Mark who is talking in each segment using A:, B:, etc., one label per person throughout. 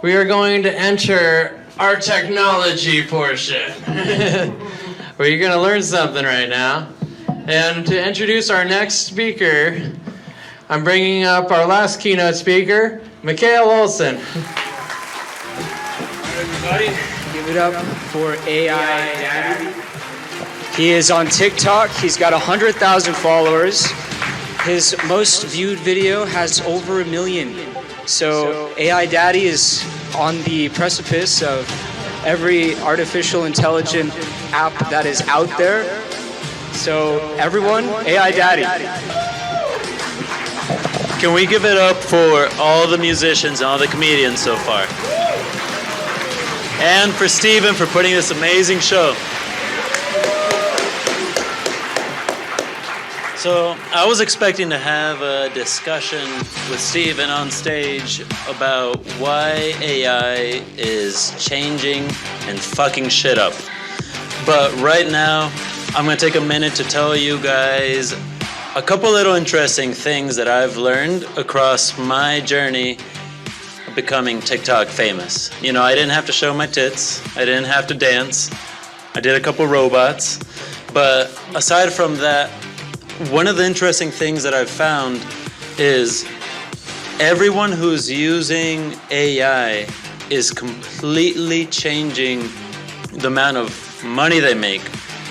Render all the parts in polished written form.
A: we are going to enter our technology portion. Where you're going to learn something right now. And to introduce our next speaker, I'm bringing up our last keynote speaker, Mikhail Olson.
B: Everybody, give it up for AI Daddy. He is on TikTok. He's got 100,000 followers. His most viewed video has over 1 million. So AI Daddy is on the precipice of every artificial intelligent app that is out there. So everyone, AI Daddy.
C: Can we give it up for all the musicians and all the comedians so far? And for Steven for putting this amazing show. So I was expecting to have a discussion with Steven on stage about why AI is changing and fucking shit up. But right now, I'm going to take a minute to tell you guys a couple little interesting things that I've learned across my journey of becoming TikTok famous. You know, I didn't have to show my tits. I didn't have to dance. I did a couple robots. But aside from that, one of the interesting things that I've found is everyone who's using AI is completely changing the amount of money they make,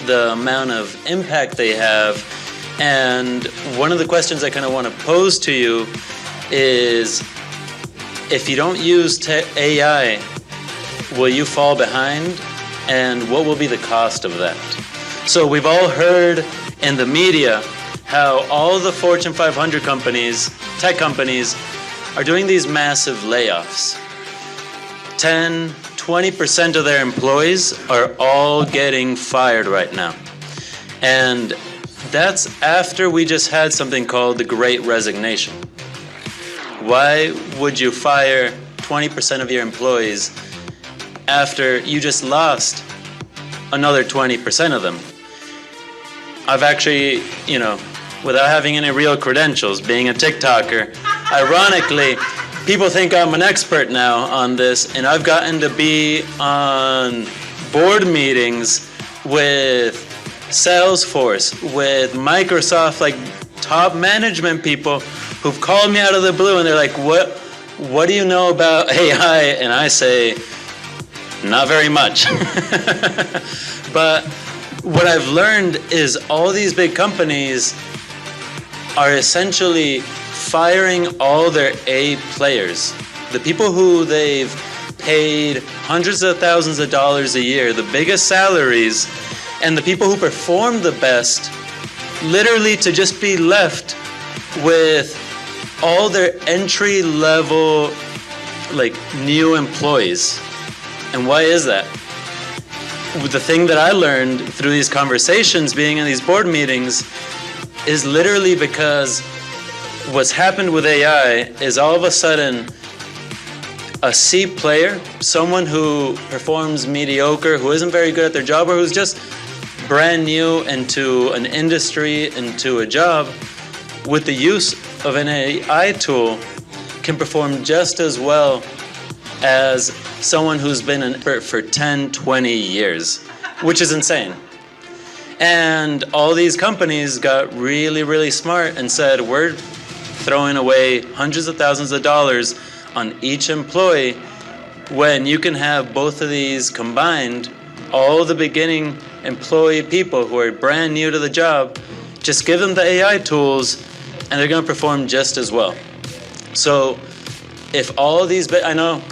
C: the amount of impact they have. And one of the questions I kind of want to pose to you is, if you don't use AI, will you fall behind? And what will be the cost of that? So we've all heard in the media how all the Fortune 500 companies, tech companies, are doing these massive layoffs. 10, 20% of their employees are all getting fired right now. And that's after we just had something called the Great Resignation. Why would you fire 20% of your employees after you just lost another 20% of them? I've actually, you know, without having any real credentials, being a TikToker, ironically, people think I'm an expert now on this, and I've gotten to be on board meetings with Salesforce, with Microsoft, like top management people who've called me out of the blue, and they're like, what do you know about AI? And I say, not very much. But what I've learned is all these big companies are essentially firing all their A players. The people who they've paid hundreds of thousands of dollars a year, the biggest salaries, and the people who perform the best, literally to just be left with all their entry-level, like, new employees. And why is that? The thing that I learned through these conversations, being in these board meetings, is literally because what's happened with AI is all of a sudden a C player, someone who performs mediocre, who isn't very good at their job, or who's just brand new into an industry, into a job, with the use of an AI tool, can perform just as well as someone who's been an expert for 10, 20 years, which is insane. And all these companies got really, really smart and said, we're throwing away hundreds of thousands of dollars on each employee, when you can have both of these combined, all the beginning employee people who are brand new to the job, just give them the AI tools and they're going to perform just as well. So if all these, I know,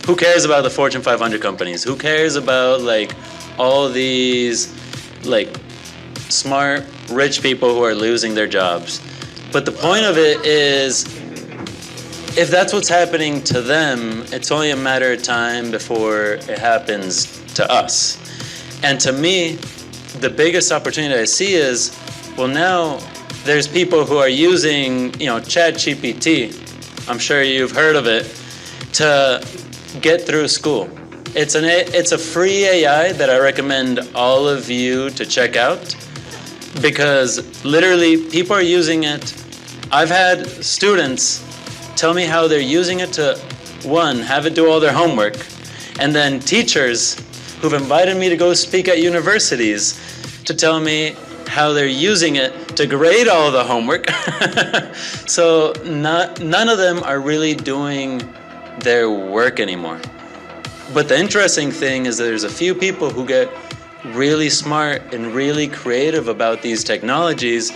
C: who cares about the Fortune 500 companies? Who cares about like all these like smart, rich people who are losing their jobs? But the point of it is, if that's what's happening to them, it's only a matter of time before it happens to us. And to me, the biggest opportunity I see is, well, now there's people who are using, ChatGPT. I'm sure you've heard of it, to get through school. It's a free AI that I recommend all of you to check out, because literally people are using it. I've had students tell me how they're using it to One, have it do all their homework. And then teachers who've invited me to go speak at universities to tell me how they're using it to grade all the homework. So none of them are really doing their work anymore. But the interesting thing is that there's a few people who get really smart and really creative about these technologies.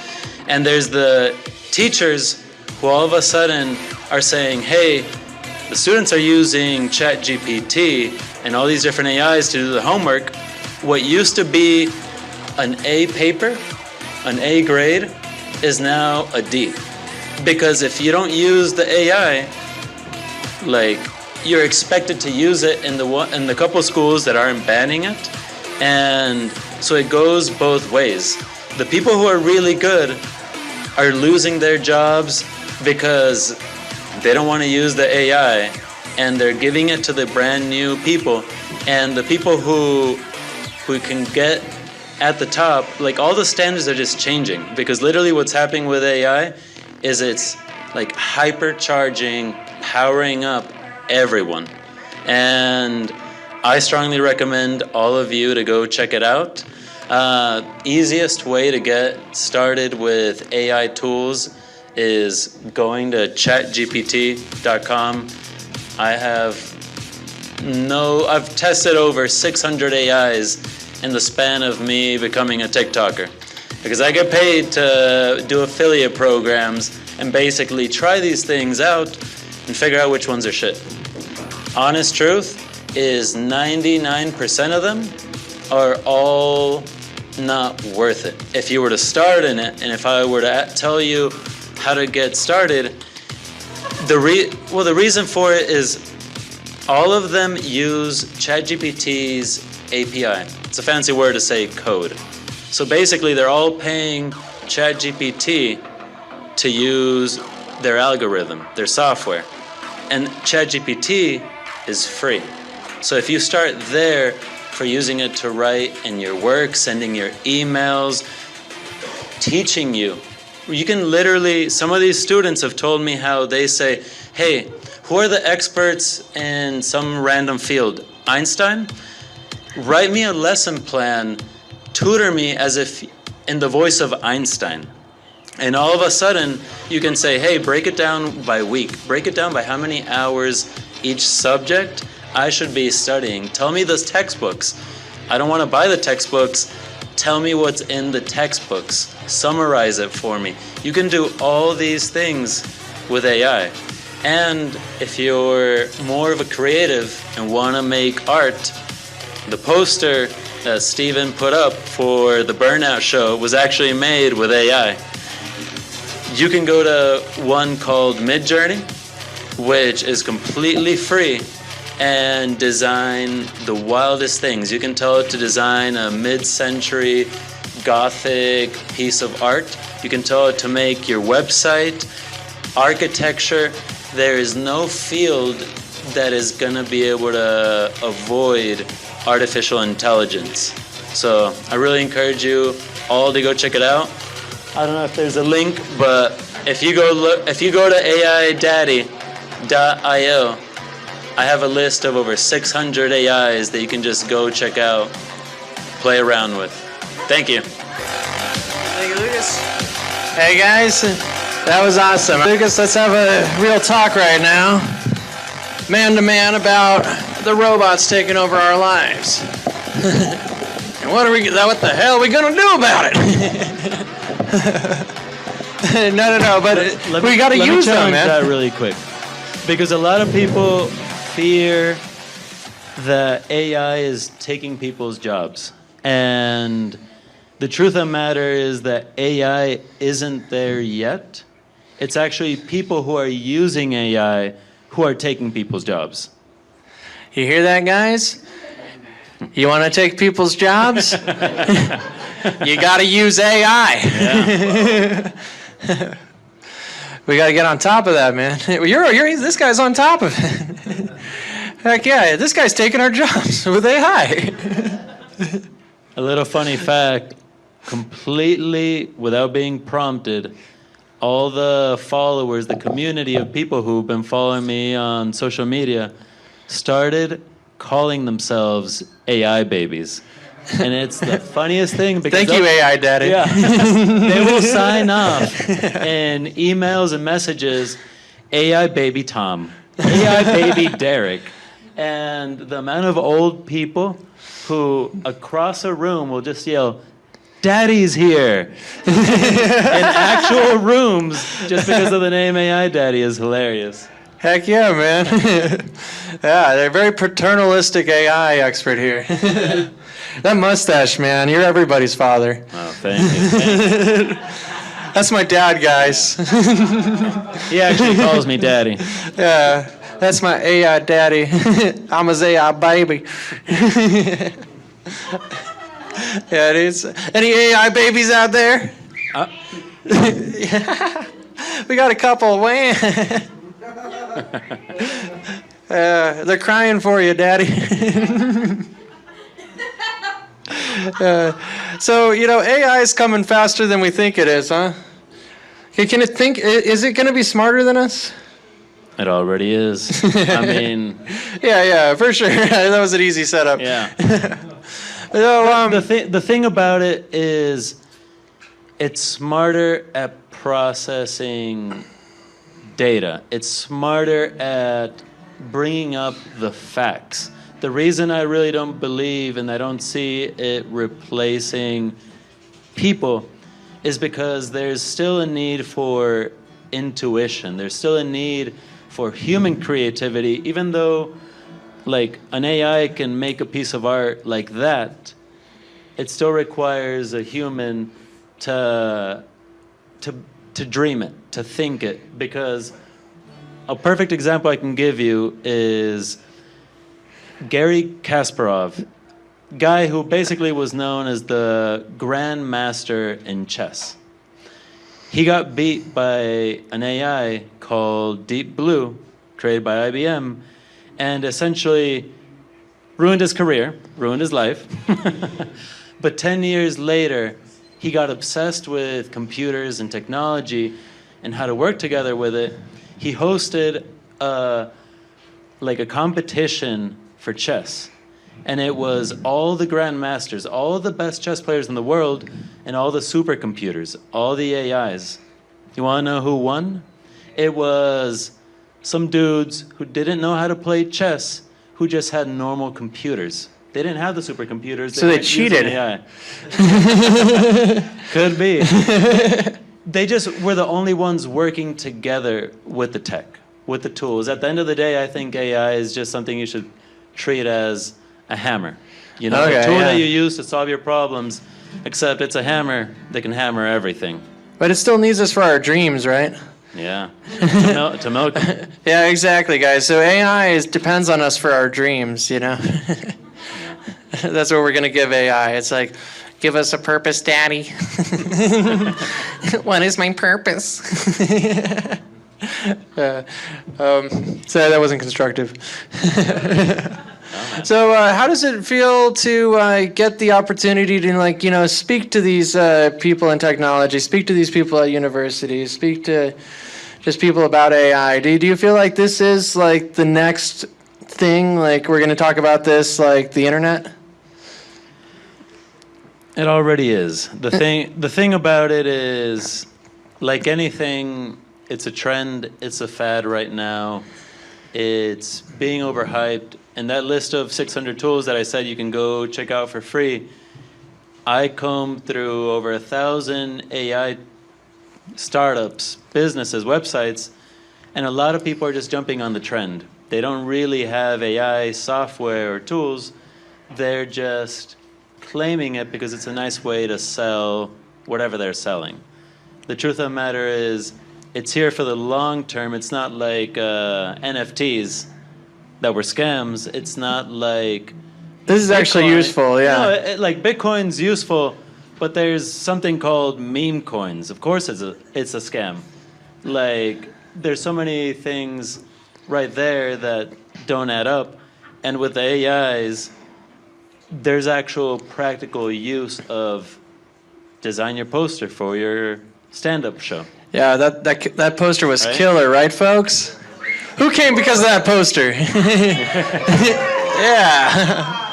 C: And there's the teachers who all of a sudden are saying, hey, the students are using ChatGPT and all these different AIs to do the homework. What used to be an A paper, an A grade, is now a D. Because if you don't use the AI, like, you're expected to use it in the couple schools that aren't banning it. And so it goes both ways. The people who are really good are losing their jobs because they don't want to use the AI, and they're giving it to the brand new people. And the people who can get at the top, like, all the standards are just changing, because literally what's happening with AI is it's like hypercharging, powering up everyone. And I strongly recommend all of you to go check it out. Easiest way to get started with AI tools is going to chatgpt.com. I've tested over 600 AIs in the span of me becoming a TikToker, because I get paid to do affiliate programs and basically try these things out and figure out which ones are shit. Honest truth is 99% of them are all not worth it. If you were to start in it, and if I were to tell you how to get started, the reason for it is all of them use ChatGPT's API. It's a fancy word to say code. So basically they're all paying ChatGPT to use their algorithm, their software. And ChatGPT is free. So if you start there for using it to write in your work, sending your emails, teaching you, you can literally, some of these students have told me how they say, hey, who are the experts in some random field? Einstein? Write me a lesson plan, tutor me as if in the voice of Einstein. And all of a sudden, you can say, hey, break it down by week. Break it down by how many hours each subject I should be studying. Tell me those textbooks. I don't want to buy the textbooks. Tell me what's in the textbooks. Summarize it for me. You can do all these things with AI. And if you're more of a creative and want to make art, the poster that Steven put up for the Burnout show was actually made with AI. You can go to one called Midjourney, which is completely free, and design the wildest things. You can tell it to design a mid-century Gothic piece of art. You can tell it to make your website, architecture. There is no field that is going to be able to avoid artificial intelligence. So I really encourage you all to go check it out. I don't know if there's a link, but if you go to AIDaddy.io, I have a list of over 600 AIs that you can just go check out, play around with. Thank you.
A: Thank you, Lucas. Hey guys, that was awesome. Lucas, let's have a real talk right now, man to man, about the robots taking over our lives. And what the hell are we gonna do about it? No, but we gotta use them, man.
D: That really quick, because a lot of people fear that AI is taking people's jobs, and the truth of the matter is that AI isn't there yet. It's actually people who are using AI who are taking people's jobs.
A: You hear that, guys? You want to take people's jobs? You got to use AI.
C: Yeah.
A: We got to get on top of that, man. This guy's on top of it. Heck yeah, this guy's taking our jobs with AI.
D: A little funny fact, completely without being prompted, all the followers, the community of people who've been following me on social media started calling themselves AI babies. And it's the funniest thing because
A: Thank you, AI Daddy.
D: yeah, they will sign off in emails and messages, AI baby Tom, AI baby Derek. And the amount of old people who across a room will just yell, Daddy's here in actual rooms just because of the name AI Daddy is hilarious.
A: Heck yeah, man. Yeah, they're very paternalistic AI expert here. That mustache, man, you're everybody's father.
D: Oh, thank you.
A: That's my dad, guys.
D: He actually calls me Daddy.
A: Yeah, that's my AI daddy. I'm his AI baby. Yeah, dude. Any AI babies out there? Yeah. We got a couple. Wham. They're crying for you, Daddy. So, AI is coming faster than we think it is, huh? Can it think? Is it going to be smarter than us?
D: It already is. I mean,
A: Yeah, for sure. That was an easy setup.
D: yeah.
A: So,
D: The thing about it is it's smarter at processing data. It's smarter at bringing up the facts. The reason I really don't believe and I don't see it replacing people is because there's still a need for intuition. There's still a need for human creativity, even though like an AI can make a piece of art like that, it still requires a human to dream it, to think it. Because a perfect example I can give you is Garry Kasparov, guy who basically was known as the grandmaster in chess. He got beat by an AI called Deep Blue, created by IBM, and essentially ruined his career, ruined his life. But 10 years later, he got obsessed with computers and technology and how to work together with it. He hosted a competition for chess. And it was all the grandmasters, all the best chess players in the world, and all the supercomputers, all the AIs. You want to know who won? It was some dudes who didn't know how to play chess, who just had normal computers. They didn't have the supercomputers.
A: So they
D: weren't using
A: cheated.
D: AI. Could be. They just were the only ones working together with the tech, with the tools. At the end of the day, I think AI is just something you should treat as a hammer. A tool that you use to solve your problems, except it's a hammer that can hammer everything.
A: But it still needs us for our dreams, right?
D: Yeah. To milk them.
A: Yeah, exactly, guys. So AI depends on us for our dreams, That's what we're going to give AI. It's like, give us a purpose, Daddy. What is my purpose? So that wasn't constructive. So how does it feel to get the opportunity to speak to these people in technology, speak to these people at universities, speak to just people about AI? Do you feel like this is like the next thing? Like we're going to talk about this like the internet?
D: It already is. The thing about it is, like anything, it's a trend, it's a fad right now. It's being overhyped. And that list of 600 tools that I said you can go check out for free, I combed through over 1,000 AI startups, businesses, websites, and a lot of people are just jumping on the trend. They don't really have AI software or tools. They're just claiming it because it's a nice way to sell whatever they're selling. The truth of the matter is, it's here for the long term. It's not like NFTs that were scams. It's not like
A: this is actually useful, yeah.
D: No, like Bitcoin's useful, but there's something called meme coins. Of course, it's a scam. Like there's so many things right there that don't add up, and with the AIs, there's actual practical use of design your poster for your stand-up show.
A: Yeah, that poster was
D: Right?
A: killer, right, folks? Who came because of that poster? Yeah.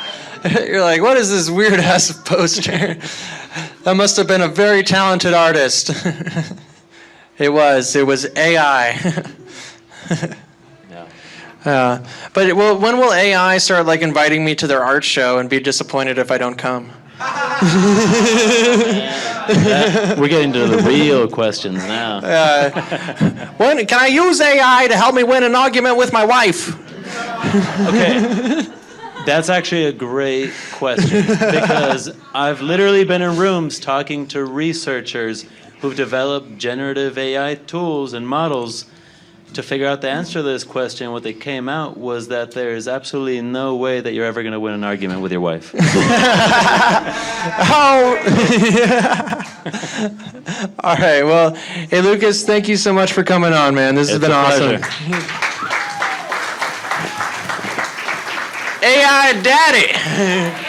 A: You're like, what is this weird ass poster? That must have been a very talented artist. It was AI.
D: Yeah.
A: But when will AI start like inviting me to their art show and be disappointed if I don't come?
D: We're getting to the real questions now.
A: When can I use AI to help me win an argument with my wife?
D: Okay. That's actually a great question because I've literally been in rooms talking to researchers who've developed generative AI tools and models to figure out the answer to this question. What they came out was that there is absolutely no way that you're ever going to win an argument with your wife.
A: Oh. All right. Well, hey, Lucas, thank you so much for coming on, man. This has been awesome. AI Daddy.